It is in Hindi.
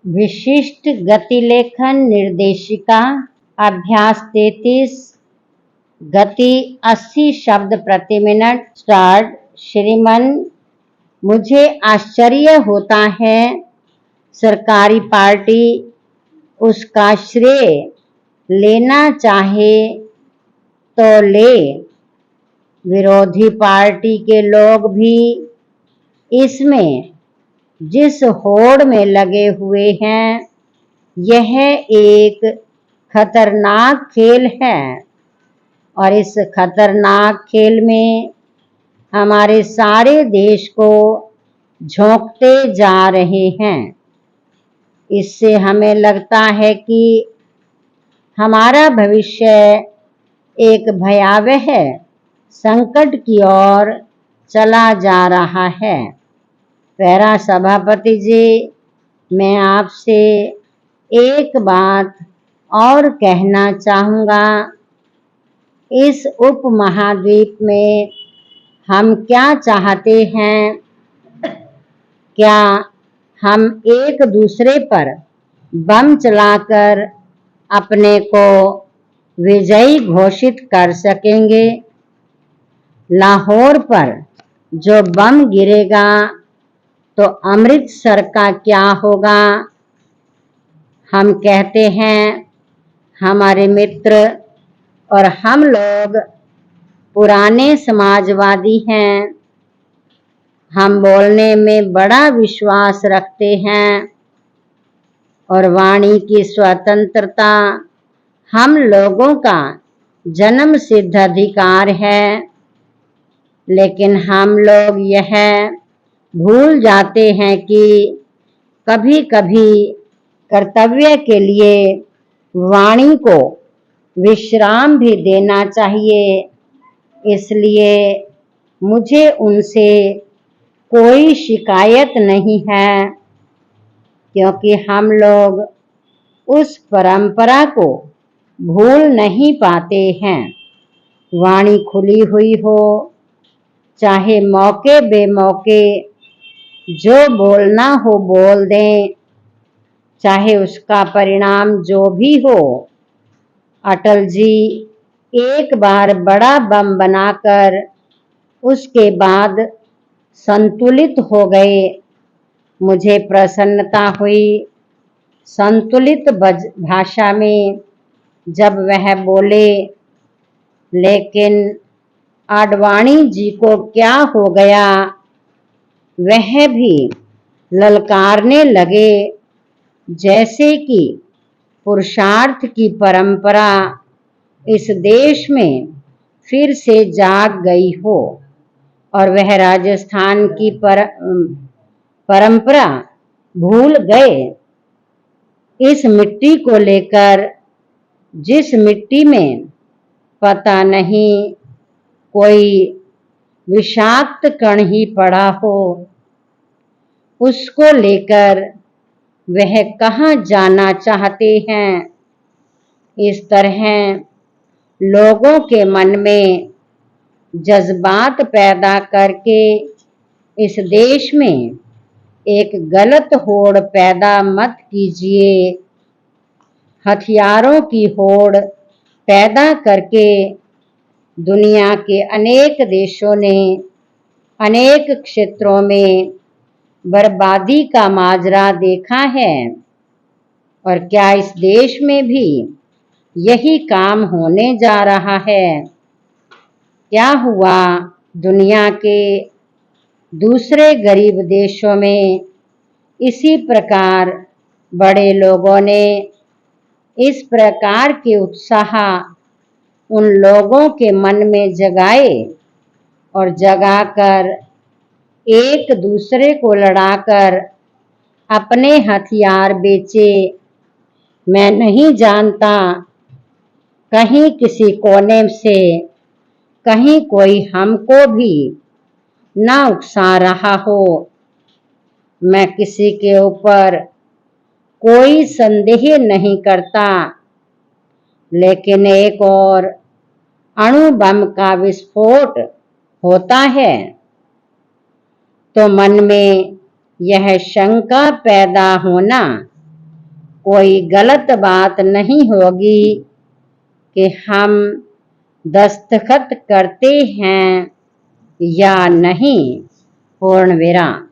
विशिष्ट गतिलेखन निर्देशिका अभ्यास 33 गति 80 शब्द प्रति मिनट स्टार्ट। श्रीमान, मुझे आश्चर्य होता है सरकारी पार्टी उसका श्रेय लेना चाहे तो ले, विरोधी पार्टी के लोग भी इसमें जिस होड़ में लगे हुए हैं, यह एक खतरनाक खेल है और इस खतरनाक खेल में हमारे सारे देश को झोंकते जा रहे हैं। इससे हमें लगता है कि हमारा भविष्य एक भयावह संकट की ओर चला जा रहा है। प्यारा सभापति जी, मैं आपसे एक बात और कहना चाहूँगा। इस उपमहाद्वीप में हम क्या चाहते हैं? क्या हम एक दूसरे पर बम चलाकर अपने को विजयी घोषित कर सकेंगे? लाहौर पर जो बम गिरेगा तो अमृतसर का क्या होगा? हम कहते हैं हमारे मित्र और हम लोग पुराने समाजवादी हैं। हम बोलने में बड़ा विश्वास रखते हैं और वाणी की स्वतंत्रता हम लोगों का जन्म सिद्ध अधिकार है। लेकिन हम लोग यह भूल जाते हैं कि कभी कभी कर्तव्य के लिए वाणी को विश्राम भी देना चाहिए। इसलिए मुझे उनसे कोई शिकायत नहीं है, क्योंकि हम लोग उस परंपरा को भूल नहीं पाते हैं। वाणी खुली हुई हो, चाहे मौके बेमौके जो बोलना हो बोल दें, चाहे उसका परिणाम जो भी हो। अटल जी एक बार बड़ा बम बनाकर उसके बाद संतुलित हो गए। मुझे प्रसन्नता हुई संतुलित भाषा में जब वह बोले। लेकिन आडवाणी जी को क्या हो गया? वह भी ललकारने लगे जैसे कि पुरुषार्थ की परंपरा इस देश में फिर से जाग गई हो और वह राजस्थान की परंपरा भूल गए। इस मिट्टी को लेकर, जिस मिट्टी में पता नहीं कोई विषाक्त कण ही पड़ा हो, उसको लेकर वह कहाँ जाना चाहते हैं। इस तरह लोगों के मन में जज्बात पैदा करके इस देश में एक गलत होड़ पैदा मत कीजिए। हथियारों की होड़ पैदा करके दुनिया के अनेक देशों ने अनेक क्षेत्रों में बर्बादी का माजरा देखा है और क्या इस देश में भी यही काम होने जा रहा है? क्या हुआ दुनिया के दूसरे गरीब देशों में? इसी प्रकार बड़े लोगों ने इस प्रकार के उत्साह उन लोगों के मन में जगाए और जगाकर एक दूसरे को लड़ाकर अपने हथियार बेचे। मैं नहीं जानता, कहीं किसी कोने से कहीं कोई हमको भी ना उकसा रहा हो। मैं किसी के ऊपर कोई संदेह नहीं करता, लेकिन एक और अणु बम का विस्फोट होता है तो मन में यह शंका पैदा होना कोई गलत बात नहीं होगी कि हम दस्तखत करते हैं या नहीं। पूर्ण विराम।